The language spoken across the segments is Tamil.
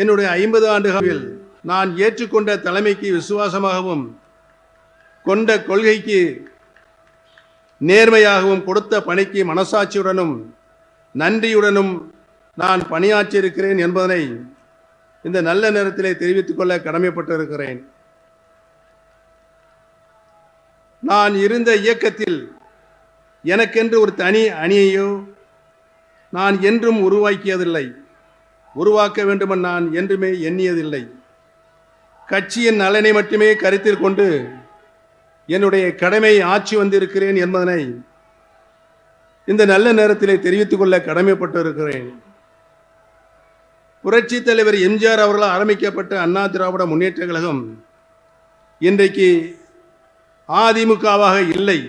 என்னுடைய 50 ஆண்டுகளில் நான் ஏற்றுக்கொண்ட தலைமைக்கு விசுவாசமாகவும் கொண்ட கொள்கைக்கு நேர்மையாகவும் கொடுத்த பணிக்கு மனசாட்சியுடனும் நன்றியுடனும் நான் பணியாற்றியிருக்கிறேன் என்பதனை இந்த நல்ல நேரத்திலே தெரிவித்துக் கொள்ள கடமைப்பட்டிருக்கிறேன். நான் இருந்த இயக்கத்தில் எனக்கென்று ஒரு தனி அணியையோ நான் என்றும் உருவாக்கியதில்லை, உருவாக்க வேண்டுமென நான் என்றுமே எண்ணியதில்லை. கட்சியின் நலனை மட்டுமே கருத்தில் கொண்டு என்னுடைய கடமை ஆட்சி வந்திருக்கிறேன் என்பதனை இந்த நல்ல நேரத்திலே தெரிவித்துக் கொள்ள கடமைப்பட்டிருக்கிறேன். புரட்சி தலைவர் எம்ஜிஆர் அவர்களால் ஆரம்பிக்கப்பட்ட அண்ணா திராவிட முன்னேற்ற கழகம் இன்றைக்கு அதிமுகவாக இல்லை.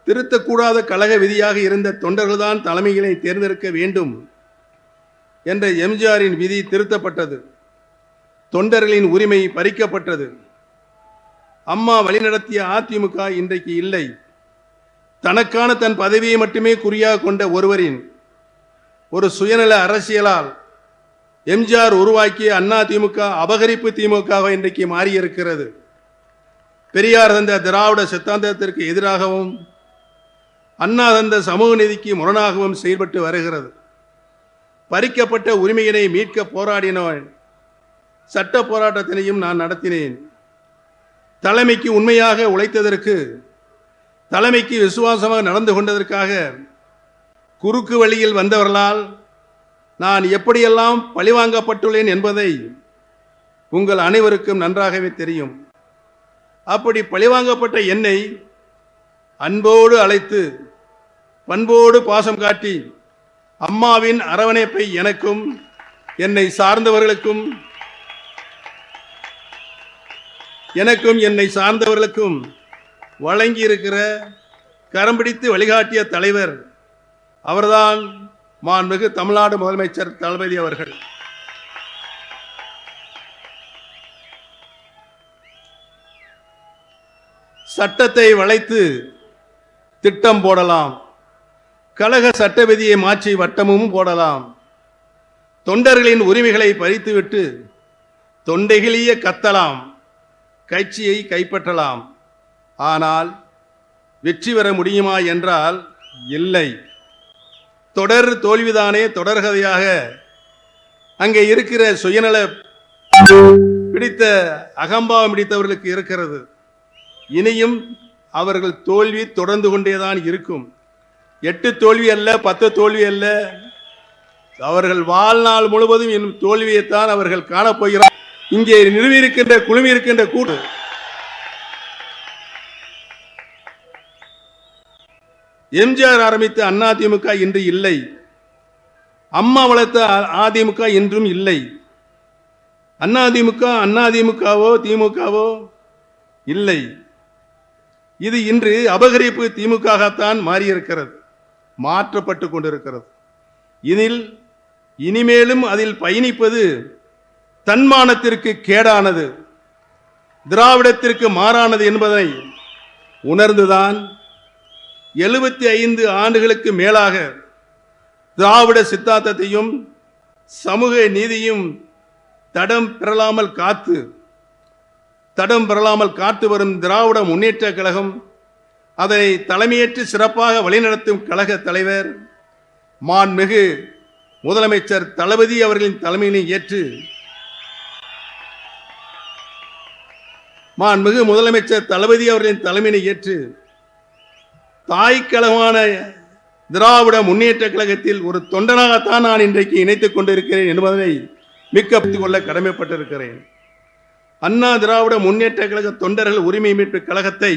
திருத்தக்கூடாத கழக விதியாக இருந்த தொண்டர்கள்தான் தலைமைகளை தேர்ந்தெடுக்க வேண்டும் என்ற எம்ஜிஆரின் விதி திருத்தப்பட்டது. தொண்டர்களின் உரிமை பறிக்கப்பட்டது. அம்மா வழிநடத்திய அதிமுக இன்றைக்கு இல்லை. தனக்கான தன் பதவியை மட்டுமே குறியாக கொண்ட ஒருவரின் ஒரு சுயநல அரசியலால் எம்ஜிஆர் உருவாக்கிய அண்ணா திமுக அபகரிப்பு திமுக இன்றைக்கு மாறியிருக்கிறது. பெரியார் தந்த திராவிட சித்தாந்தத்திற்கு எதிராகவும் அண்ணா தந்த சமூக நீதிக்கு முரணாகவும் செயல்பட்டு வருகிறது. பறிக்கப்பட்ட உரிமையினை மீட்க போராடினேன். சட்ட போராட்டத்தினையும் நான் நடத்தினேன். தலைமைக்கு உண்மையாக உழைத்ததற்கு, தலைமைக்கு விசுவாசமாக நடந்து கொண்டதற்காக குறுக்கு வழியில் வந்தவர்களால் நான் எப்படியெல்லாம் பழிவாங்கப்பட்டுள்ளேன் என்பதை உங்கள் அனைவருக்கும் நன்றாகவே தெரியும். அப்படி பழிவாங்கப்பட்ட என்னை அன்போடு அழைத்து பண்போடு பாசம் காட்டி அம்மாவின் அரவணைப்பை எனக்கும் என்னை சார்ந்தவர்களுக்கும் வழங்கி இருக்கிற கரம் பிடித்து வழிகாட்டிய தலைவர் அவர்தான் மாண்புமிகு தமிழ்நாடு முதலமைச்சர் தளபதி அவர்கள். சட்டத்தை வளைத்து திட்டம் போடலாம், கழக சட்ட விதியை மாற்றி வட்டமும் போடலாம், தொண்டர்களின் உரிமைகளை பறித்துவிட்டு தொண்டைகளிய கத்தலாம், கட்சியை கைப்பற்றலாம். ஆனால் வெற்றி பெற முடியுமா என்றால் இல்லை. தொடர் தோல்விதானே தொடர்கதையாக அங்கே இருக்கிற சுயநல பிடித்த அகம்பாவம் பிடித்தவர்களுக்கு இருக்கிறது. இனியும் அவர்கள் தோல்வி தொடர்ந்து கொண்டேதான் இருக்கும். 8 தோல்வி அல்ல, 10 தோல்வி அல்ல, அவர்கள் வாழ்நாள் முழுவதும் இன்னும் தோல்வியைத்தான் அவர்கள் காணப்போகிறார். இங்கே நிறுவியிருக்கின்ற குழுமி இருக்கின்ற கூட்டு எம்ஜிஆர் ஆரம்பித்த அதிமுக இன்று இல்லை. அம்மா வளர்த்த அதிமுக என்றும் இல்லை. அதிமுகவோ திமுகவோ இல்லை. இது இன்று அபகரிப்பு திமுகத்தான் மாறியிருக்கிறது, மாற்றப்பட்டு கொண்டிருக்கிறது. இனிமேலும் அதில் பயணிப்பது தன்மானத்திற்கு கேடானது, திராவிடத்திற்கு மாறானது என்பதை உணர்ந்துதான் 75 ஆண்டுகளுக்கு மேலாக திராவிட சித்தாந்தத்தையும் சமூக நீதியும் தடம் பெறலாமல் காத்து வரும் திராவிட முன்னேற்ற கழகம், அதனை தலைமையேற்று சிறப்பாக வழிநடத்தும் கழக தலைவர் மாண்புமிகு முதலமைச்சர் தளபதி அவர்களின் தலைமையினை ஏற்று தாய் கழகமான திராவிட முன்னேற்ற கழகத்தில் ஒரு தொண்டனாகத்தான் நான் இன்றைக்கு இணைத்துக் கொண்டிருக்கிறேன் என்பதனை மிக்கப்படுத்திக் கொள்ள கடமைப்பட்டிருக்கிறேன். அண்ணா திராவிட முன்னேற்ற கழக தொண்டர்கள் உரிமை மீட்பு கழகத்தை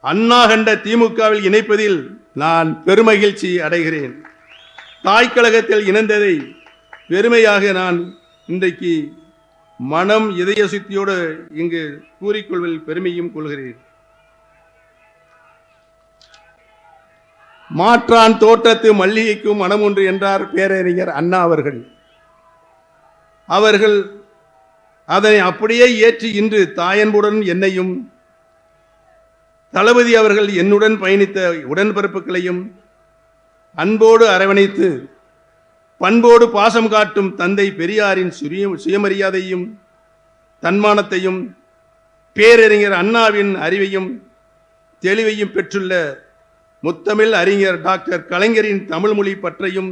அண்ணா கண்ட திமுகவில் இணைப்பதில் நான் பெருமகிழ்ச்சி அடைகிறேன். தாய் கழகத்தில் இணைந்ததை பெருமையாக நான் இன்றைக்கு மனம் இதய சுத்தியோடு இங்கு கூறிக்கொள்வதில் பெருமையும் கொள்கிறேன். மாற்றான் தோட்டத்து மல்லிகைக்கும் மனம் ஒன்று என்றார் பேரறிஞர் அண்ணா அவர்கள் அதனை அப்படியே ஏற்றி இன்று தாயன்புடன் என்னையும் தளபதி அவர்கள் என்னுடன் பயணித்த உடன்பிறப்புகளையும் அன்போடு அரவணைத்து பண்போடு பாசம் காட்டும் தந்தை பெரியாரின் சுயமரியாதையும் தன்மானத்தையும் பேரறிஞர் அண்ணாவின் அறிவையும் தெளிவையும் பெற்றுள்ள முத்தமிழ் அறிஞர் டாக்டர் கலைஞரின் தமிழ் மொழி பற்றையும்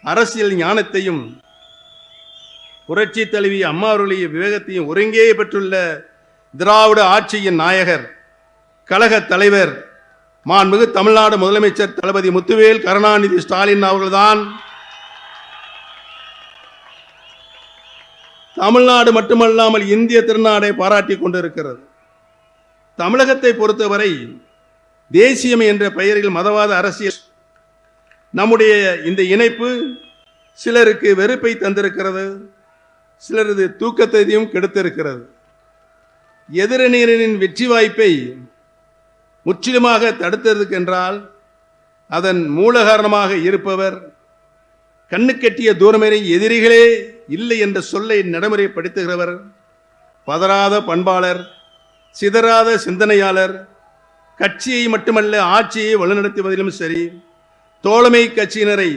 அரசியல் ஞானத்தையும் புரட்சி தலைவி அம்மா அவர்களுடைய விவேகத்தையும் ஒருங்கே பெற்றுள்ள திராவிட ஆட்சியின் நாயகர் கழக தலைவர் மாண்புமிகு தமிழ்நாடு முதலமைச்சர் தளபதி முத்துவேல் கருணாநிதி ஸ்டாலின் அவர்கள்தான் தமிழ்நாடு மட்டுமல்லாமல் இந்திய திருநாடை பாராட்டி கொண்டிருக்கிறது. தமிழகத்தை பொறுத்தவரை தேசியம் என்ற பெயரில் மதவாத அரசியல் நம்முடைய இந்த இணைப்பு சிலருக்கு வெறுப்பை தந்திருக்கிறது, சிலரது தூக்கத்தையும் கெடுத்திருக்கிறது. எதிரணியினரின் வெற்றி வாய்ப்பை முற்றிலுமாக தடுத்ததற்கென்றால் அதன் மூல காரணமாக இருப்பவர் கண்ணுக்கெட்டிய தூரமறை எதிரிகளே இல்லை என்ற சொல்லை நடைமுறைப்படுத்துகிறவர், பதறாத பண்பாளர், சிதறாத சிந்தனையாளர், கட்சியை மட்டுமல்ல ஆட்சியை வழிநடத்துவதிலும் சரி, தோழமை கட்சியினரை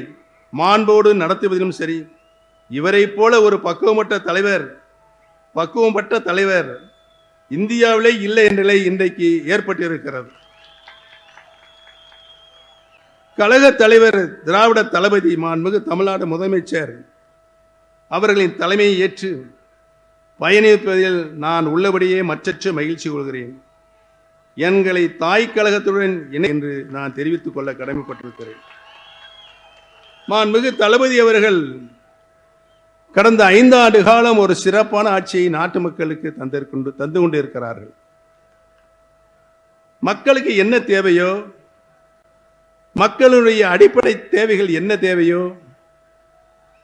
மாண்போடு நடத்துவதிலும் சரி, இவரை போல ஒரு பக்குவப்பட்ட தலைவர் இந்தியாவிலே இல்லை என்ற நிலை இன்றைக்கு ஏற்பட்டிருக்கிறது. கழக தலைவர் திராவிட தளபதி மாண்புமிகு தமிழ்நாடு முதலமைச்சர் அவர்களின் தலைமையை ஏற்று பயணிப்பதில் நான் உள்ளபடியே மற்றற்ற மகிழ்ச்சி கொள்கிறேன். எங்களை தாய் கழகத்துடன் இணை என்று நான் தெரிவித்துக் கொள்ள கடமைப்பட்டிருக்கிறேன். மாண்புமிகு தளபதி அவர்கள் கடந்த 5 ஆண்டு காலம் ஒரு சிறப்பான ஆட்சியை நாட்டு மக்களுக்கு தந்து கொண்டு இருக்கிறார்கள். மக்களுக்கு என்ன தேவையோ, மக்களுடைய அடிப்படை தேவைகள் என்ன தேவையோ,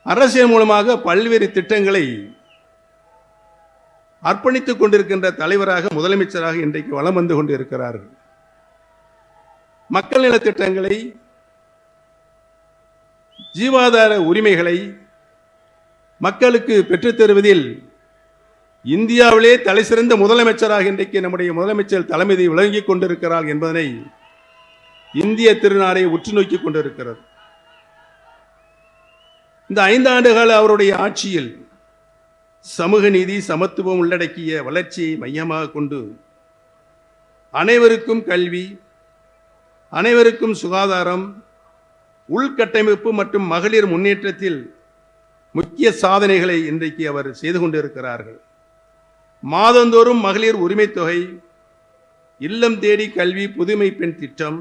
அரசியல் மூலமாக பல்வேறு திட்டங்களை அர்ப்பணித்துக் கொண்டிருக்கின்ற தலைவராக முதலமைச்சராக இன்றைக்கு வலம் வந்து கொண்டிருக்கிறார்கள். மக்கள் நல திட்டங்களை, ஜீவாதார உரிமைகளை மக்களுக்கு பெற்றுத் தருவதில் இந்தியாவிலே தலை சிறந்த முதலமைச்சராக இன்றைக்கு நம்முடைய முதலமைச்சர் தலைமை விளங்கிக் கொண்டிருக்கிறார் என்பதனை இந்திய திருநாடை உற்று நோக்கி கொண்டிருக்கிறது. இந்த 5 ஆண்டு கால அவருடைய ஆட்சியில் சமூக நீதி, சமத்துவம் உள்ளடக்கிய வளர்ச்சியை மையமாக கொண்டு அனைவருக்கும் கல்வி, அனைவருக்கும் சுகாதாரம், உள்கட்டமைப்பு மற்றும் மகளிர் முன்னேற்றத்தில் முக்கிய சாதனைகளை இன்றைக்கு அவர் செய்து கொண்டிருக்கிறார்கள். மாதந்தோறும் மகளிர் உரிமை தொகை, இல்லம் தேடி கல்வி, புதுமை பெண் திட்டம்,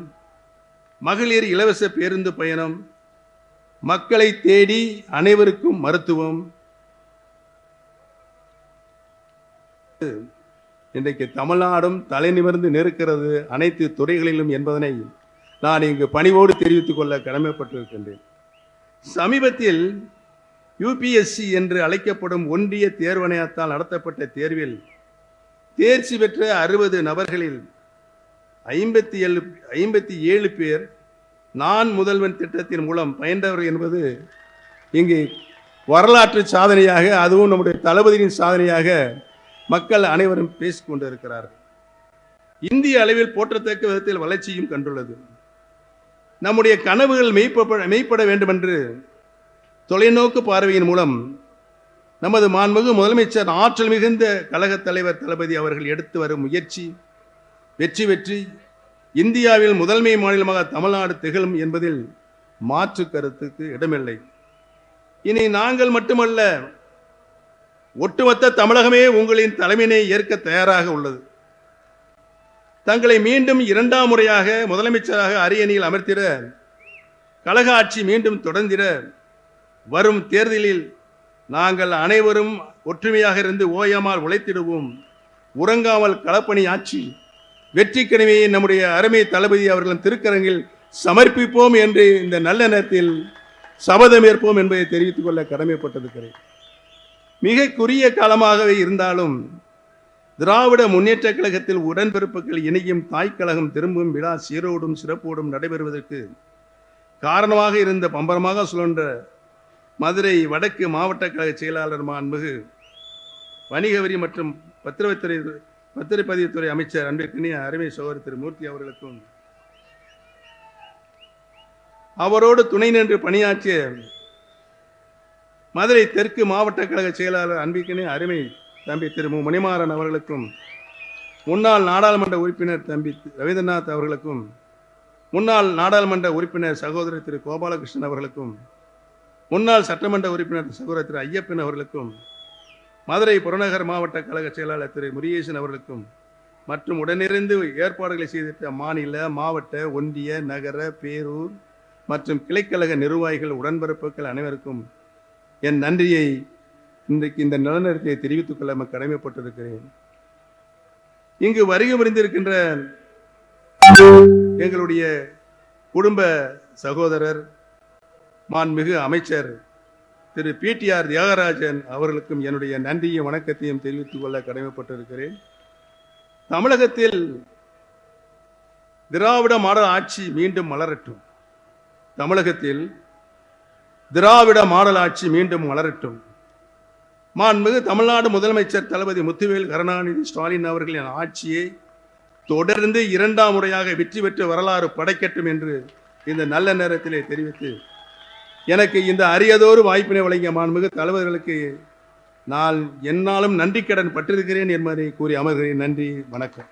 மகளிர் இலவச பேருந்து பயணம், மக்களை தேடி அனைவருக்கும் மருத்துவம், இன்றைக்கு தமிழ்நாடும் தலை நிமிர்ந்து நிற்கிறது அனைத்து துறைகளிலும் என்பதனை நான் இங்கு பணிவோடு தெரிவித்துக் கொள்ள கடமைப்பட்டிருக்கின்றேன். சமீபத்தில் யூபிஎஸ்சி என்று அழைக்கப்படும் ஒன்றிய தேர்வாணையத்தால் நடத்தப்பட்ட தேர்வில் தேர்ச்சி பெற்ற 60 நபர்களில் 57 பேர் நான் முதல்வன் திட்டத்தின் மூலம் பயின்றவர் என்பது இங்கு வரலாற்று சாதனையாக, அதுவும் நம்முடைய தளபதியின் சாதனையாக மக்கள் அனைவரும் பேசிக் கொண்டிருக்கிறார்கள். இந்திய அளவில் போற்றத்தக்க விதத்தில் வளர்ச்சியும் கண்டுள்ளது. நம்முடைய கனவுகள் மெய்ப்பட வேண்டும் என்று தொலைநோக்கு பார்வையின் மூலம் நமது மாண்புமிகு முதலமைச்சர் ஆற்றல் மிகுந்த கழக தலைவர் தளபதி அவர்கள் எடுத்து வரும் முயற்சி வெற்றி பெற்று இந்தியாவில் முதன்மை மாநிலமாக தமிழ்நாடு திகழும் என்பதில் மாற்று கருத்துக்கு இடமில்லை. இனி நாங்கள் மட்டுமல்ல, ஒட்டுமொத்த தமிழகமே உங்களின் தலைமையினை ஏற்க தயாராக உள்ளது. தங்களை மீண்டும் 2ஆம் முறையாக முதலமைச்சராக அரியணையில் அமர்த்திட, கழக ஆட்சி மீண்டும் தொடர்ந்திட வரும் தேர்தலில் நாங்கள் அனைவரும் ஒற்றுமையாக இருந்து ஓயாமல் உழைத்திடுவோம். உறங்காமல் களப்பணி ஆட்சி வெற்றி கனவியை நம்முடைய அருமை தளபதி அவர்களின் திருக்கரங்கில் சமர்ப்பிப்போம் என்று இந்த நல்ல நேரத்தில் சபதம் ஏற்போம் என்பதை தெரிவித்துக் கொள்ள கடமைப்பட்டிருக்கிறேன். மிக குறுகிய காலமாகவே இருந்தாலும் திராவிட முன்னேற்ற கழகத்தில் உடன்பிறப்புகள் இணையும் தாய்க்கழகம் திரும்பும் விழா சீரோடும் சிறப்போடும் நடைபெறுவதற்கு காரணமாக இருந்த பம்பரமாக சுழன்ற மதுரை வடக்கு மாவட்ட கழக செயலாளர் மாண்புமிகு வணிக வரி மற்றும் பத்திரத்துறை பத்திரப்பதிவுத்துறை அமைச்சர் அன்பிற்கினிய அருமை சகோதரர் திரு மூர்த்தி அவர்களுக்கும், அவரோடு துணை நின்று பணியாற்றிய மதுரை தெற்கு மாவட்ட கழக செயலாளர் அன்பிற்கினிய அருமை தம்பி திரு மு. மணிமாறன் அவர்களுக்கும், முன்னாள் நாடாளுமன்ற உறுப்பினர் தம்பி ரவீந்திரநாத் அவர்களுக்கும், முன்னாள் நாடாளுமன்ற உறுப்பினர் சகோதரர் திரு கோபாலகிருஷ்ணன் அவர்களுக்கும், முன்னாள் சட்டமன்ற உறுப்பினர் சகோதரர் திரு ஐயப்பன் அவர்களுக்கும், மதுரை புறநகர் மாவட்ட கழக செயலாளர் திரு முருகேசன் அவர்களுக்கும் மற்றும் உடனிருந்து ஏற்பாடுகளை செய்திருந்த மாநில, மாவட்ட, ஒன்றிய, நகர, பேரூர் மற்றும் கிளைக்கழக நிர்வாகிகள், உடன்பிறப்புகள் அனைவருக்கும் என் நன்றியை இன்றைக்கு இந்த நலனறிக்கையை தெரிவித்துக் கொள்ள கடமைப்பட்டிருக்கிறேன். இங்கு வருகை புரிந்திருக்கின்ற எங்களுடைய குடும்ப சகோதரர் மாண்புமிகு அமைச்சர் திரு PTR தியாகராஜன் அவர்களுக்கும் என்னுடைய நன்றியும் வணக்கத்தையும் தெரிவித்துக் கொள்ள கடமைப்பட்டிருக்கிறேன். தமிழகத்தில் திராவிட மாடல் ஆட்சி மீண்டும் மலரட்டும். தமிழகத்தில் திராவிட மாடல் ஆட்சி மீண்டும் மலரட்டும். மாண்புமிகு தமிழ்நாடு முதலமைச்சர் தளபதி முத்துவேல் கருணாநிதி ஸ்டாலின் அவர்களின் ஆட்சியை தொடர்ந்து 2ஆம் முறையாக வெற்றி பெற்று வரலாறு படைக்கட்டும் என்று இந்த நல்ல நேரத்திலே தெரிவித்து, எனக்கு இந்த அரியதொரு வாய்ப்பினை வழங்கிய மாண்புமிகு தலைவர்களுக்கு நான் என்னாலும் நன்றி கடன் பட்டிருக்கிறேன் என்பதை கூறி அமர்கிறேன். நன்றி, வணக்கம்.